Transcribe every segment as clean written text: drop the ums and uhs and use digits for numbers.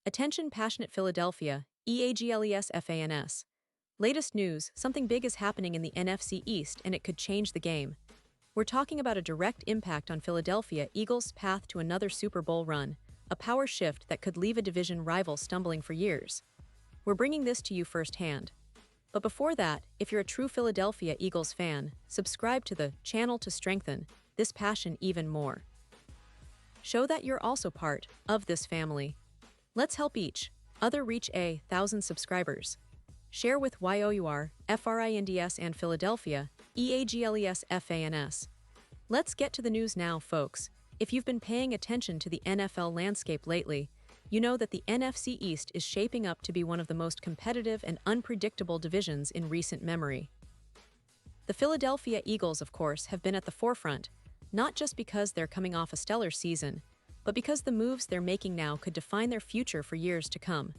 Attention passionate Philadelphia, EAGLES. Latest news, something big is happening in the NFC East and it could change the game. We're talking about a direct impact on Philadelphia Eagles' path to another Super Bowl run, a power shift that could leave a division rival stumbling for years. We're bringing this to you firsthand. But before that, if you're a true Philadelphia Eagles fan, subscribe to the channel to strengthen this passion even more. Show that you're also part of this family. Let's help each other reach 1,000 subscribers. Share with YOUR, FRINDS and Philadelphia, EAGLESFANS. Let's get to the news now, folks. If you've been paying attention to the NFL landscape lately, you know that the NFC East is shaping up to be one of the most competitive and unpredictable divisions in recent memory. The Philadelphia Eagles, of course, have been at the forefront, not just because they're coming off a stellar season, but because the moves they're making now could define their future for years to come.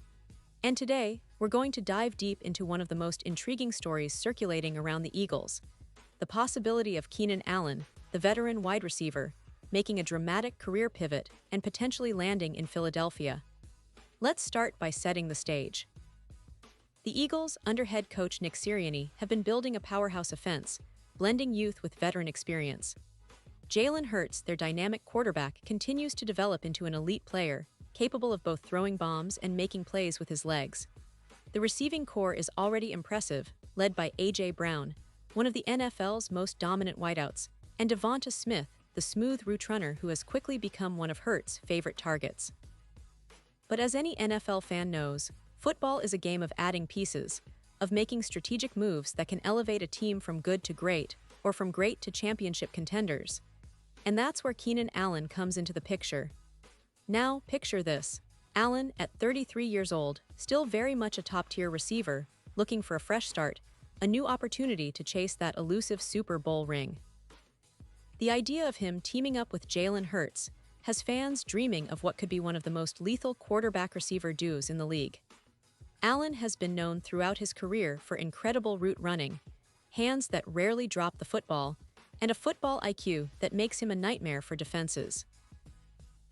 And today, we're going to dive deep into one of the most intriguing stories circulating around the Eagles: the possibility of Keenan Allen, the veteran wide receiver, making a dramatic career pivot and potentially landing in Philadelphia. Let's start by setting the stage. The Eagles, under head coach Nick Sirianni, have been building a powerhouse offense, blending youth with veteran experience. Jalen Hurts, their dynamic quarterback, continues to develop into an elite player, capable of both throwing bombs and making plays with his legs. The receiving core is already impressive, led by A.J. Brown, one of the NFL's most dominant wideouts, and Devonta Smith, the smooth route runner who has quickly become one of Hurts' favorite targets. But as any NFL fan knows, football is a game of adding pieces, of making strategic moves that can elevate a team from good to great, or from great to championship contenders. And that's where Keenan Allen comes into the picture. Now, picture this. Allen, at 33 years old, still very much a top-tier receiver, looking for a fresh start, a new opportunity to chase that elusive Super Bowl ring. The idea of him teaming up with Jalen Hurts has fans dreaming of what could be one of the most lethal quarterback-receiver duos in the league. Allen has been known throughout his career for incredible route running, hands that rarely drop the football, and a football IQ that makes him a nightmare for defenses.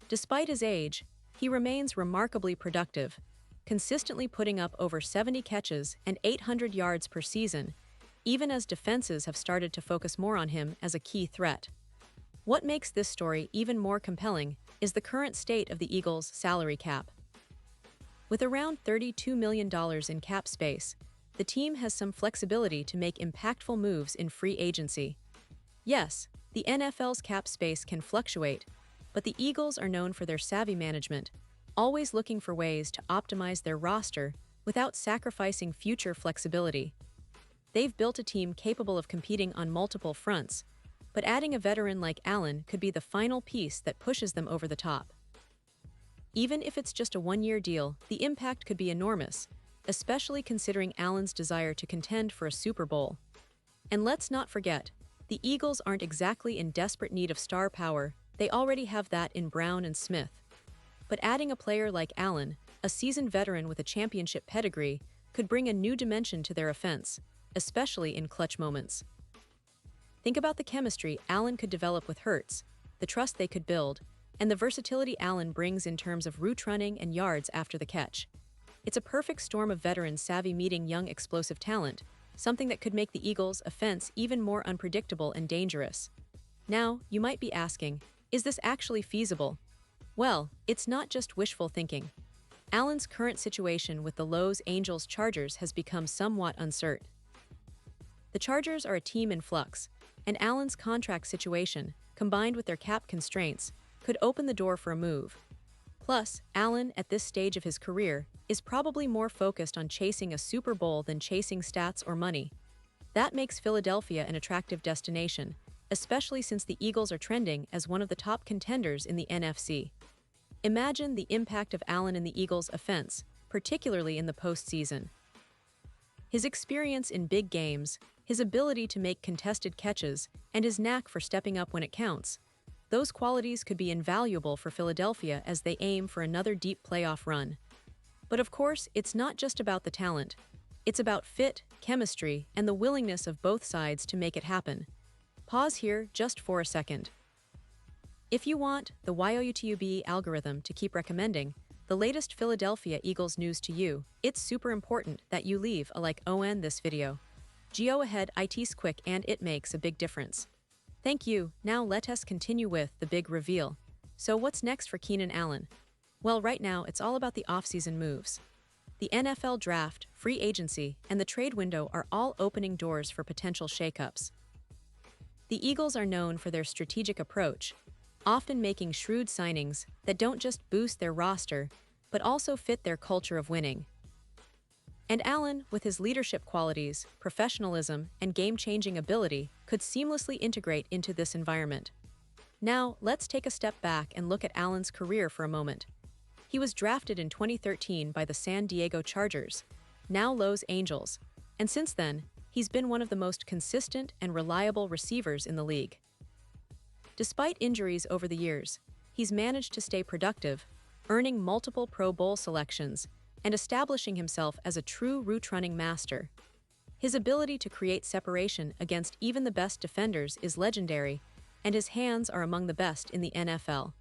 Despite his age, he remains remarkably productive, consistently putting up over 70 catches and 800 yards per season, even as defenses have started to focus more on him as a key threat. What makes this story even more compelling is the current state of the Eagles' salary cap. With around $32 million in cap space, the team has some flexibility to make impactful moves in free agency. Yes, the NFL's cap space can fluctuate, but the Eagles are known for their savvy management, always looking for ways to optimize their roster without sacrificing future flexibility. They've built a team capable of competing on multiple fronts, but adding a veteran like Allen could be the final piece that pushes them over the top. Even if it's just a one-year deal, the impact could be enormous, especially considering Allen's desire to contend for a Super Bowl. And let's not forget, the Eagles aren't exactly in desperate need of star power, they already have that in Brown and Smith. But adding a player like Allen, a seasoned veteran with a championship pedigree, could bring a new dimension to their offense, especially in clutch moments. Think about the chemistry Allen could develop with Hurts, the trust they could build, and the versatility Allen brings in terms of route running and yards after the catch. It's a perfect storm of veteran savvy meeting young explosive talent, something that could make the Eagles' offense even more unpredictable and dangerous. Now, you might be asking, is this actually feasible? Well, it's not just wishful thinking. Allen's current situation with the Los Angeles Chargers has become somewhat uncertain. The Chargers are a team in flux, and Allen's contract situation, combined with their cap constraints, could open the door for a move. Plus, Allen, at this stage of his career, is probably more focused on chasing a Super Bowl than chasing stats or money. That makes Philadelphia an attractive destination, especially since the Eagles are trending as one of the top contenders in the NFC. Imagine the impact of Allen in the Eagles' offense, particularly in the postseason. His experience in big games, his ability to make contested catches, and his knack for stepping up when it counts, those qualities could be invaluable for Philadelphia as they aim for another deep playoff run. But of course, it's not just about the talent. It's about fit, chemistry, and the willingness of both sides to make it happen. Pause here just for a second. If you want the YOUTUB algorithm to keep recommending, the latest Philadelphia Eagles news to you. It's super important that you leave a like on this video. Go ahead, it's quick and it makes a big difference. Thank you. Now let us continue with the big reveal. So what's next for Keenan Allen? Well, right now it's all about the offseason moves. The NFL draft, free agency, and the trade window are all opening doors for potential shakeups. The Eagles are known for their strategic approach, often making shrewd signings that don't just boost their roster, but also fit their culture of winning. And Allen, with his leadership qualities, professionalism, and game-changing ability, could seamlessly integrate into this environment. Now, let's take a step back and look at Allen's career for a moment. He was drafted in 2013 by the San Diego Chargers, now Los Angeles, and since then, he's been one of the most consistent and reliable receivers in the league. Despite injuries over the years, he's managed to stay productive, earning multiple Pro Bowl selections and establishing himself as a true route-running master. His ability to create separation against even the best defenders is legendary, and his hands are among the best in the NFL.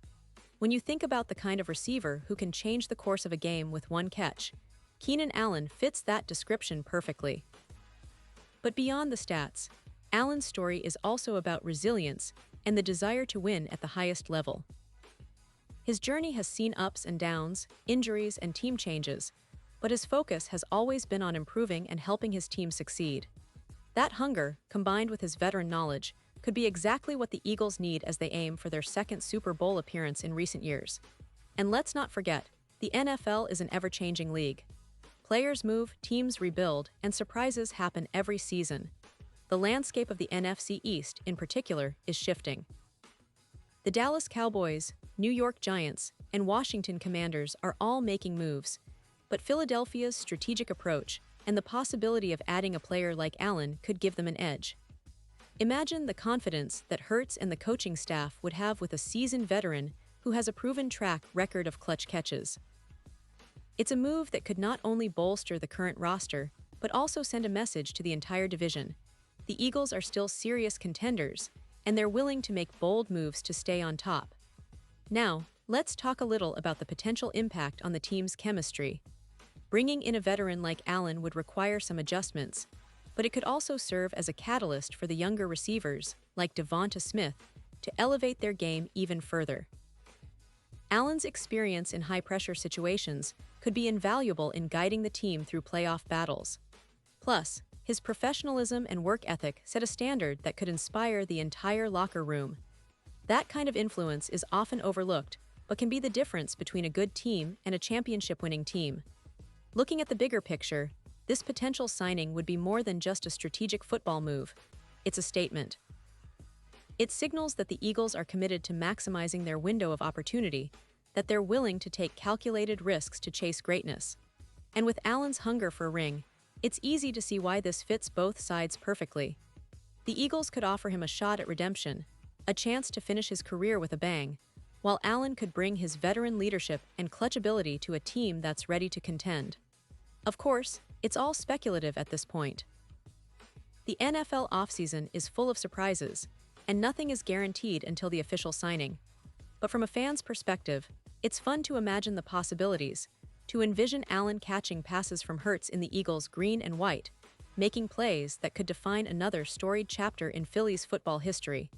When you think about the kind of receiver who can change the course of a game with one catch, Keenan Allen fits that description perfectly. But beyond the stats, Allen's story is also about resilience and the desire to win at the highest level. His journey has seen ups and downs, injuries, and team changes, but his focus has always been on improving and helping his team succeed. That hunger, combined with his veteran knowledge, could be exactly what the Eagles need as they aim for their second Super Bowl appearance in recent years. And let's not forget, the NFL is an ever-changing league. Players move, teams rebuild, and surprises happen every season. The landscape of the NFC East, in particular, is shifting. The Dallas Cowboys, New York Giants, and Washington Commanders are all making moves, but Philadelphia's strategic approach and the possibility of adding a player like Allen could give them an edge. Imagine the confidence that Hurts and the coaching staff would have with a seasoned veteran who has a proven track record of clutch catches. It's a move that could not only bolster the current roster, but also send a message to the entire division. The Eagles are still serious contenders, and they're willing to make bold moves to stay on top. Now, let's talk a little about the potential impact on the team's chemistry. Bringing in a veteran like Allen would require some adjustments, but it could also serve as a catalyst for the younger receivers, like Devonta Smith, to elevate their game even further. Allen's experience in high-pressure situations could be invaluable in guiding the team through playoff battles. Plus, his professionalism and work ethic set a standard that could inspire the entire locker room. That kind of influence is often overlooked, but can be the difference between a good team and a championship-winning team. Looking at the bigger picture, this potential signing would be more than just a strategic football move. It's a statement. It signals that the Eagles are committed to maximizing their window of opportunity, that they're willing to take calculated risks to chase greatness. And with Allen's hunger for a ring, it's easy to see why this fits both sides perfectly. The Eagles could offer him a shot at redemption, a chance to finish his career with a bang, while Allen could bring his veteran leadership and clutch ability to a team that's ready to contend. Of course, it's all speculative at this point. The NFL offseason is full of surprises, and nothing is guaranteed until the official signing. But from a fan's perspective, it's fun to imagine the possibilities, to envision Allen catching passes from Hurts in the Eagles' green and white, making plays that could define another storied chapter in Philly's football history.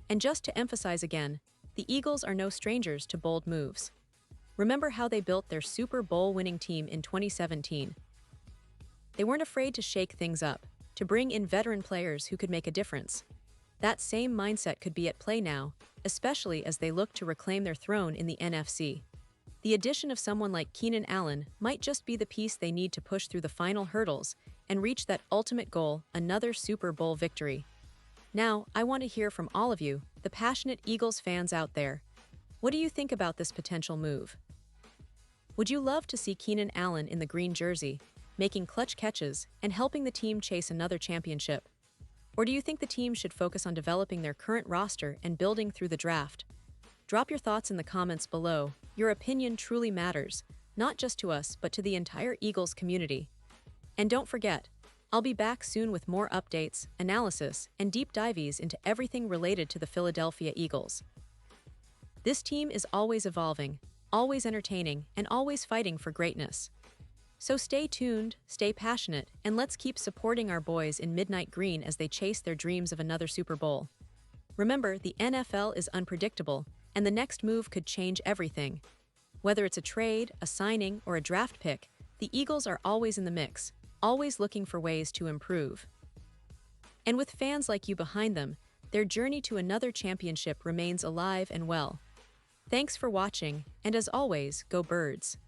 And just to emphasize again, the Eagles are no strangers to bold moves. Remember how they built their Super Bowl-winning team in 2017? They weren't afraid to shake things up, to bring in veteran players who could make a difference. That same mindset could be at play now, especially as they look to reclaim their throne in the NFC. The addition of someone like Keenan Allen might just be the piece they need to push through the final hurdles and reach that ultimate goal, another Super Bowl victory. Now, I want to hear from all of you, the passionate Eagles fans out there. What do you think about this potential move? Would you love to see Keenan Allen in the green jersey, making clutch catches and helping the team chase another championship? Or do you think the team should focus on developing their current roster and building through the draft? Drop your thoughts in the comments below. Your opinion truly matters, not just to us but to the entire Eagles community. And don't forget, I'll be back soon with more updates, analysis, and deep dives into everything related to the Philadelphia Eagles. This team is always evolving, always entertaining, and always fighting for greatness. So stay tuned, stay passionate, and let's keep supporting our boys in Midnight Green as they chase their dreams of another Super Bowl. Remember, the NFL is unpredictable, and the next move could change everything. Whether it's a trade, a signing, or a draft pick, the Eagles are always in the mix, always looking for ways to improve. And with fans like you behind them, their journey to another championship remains alive and well. Thanks for watching, and as always, go Birds.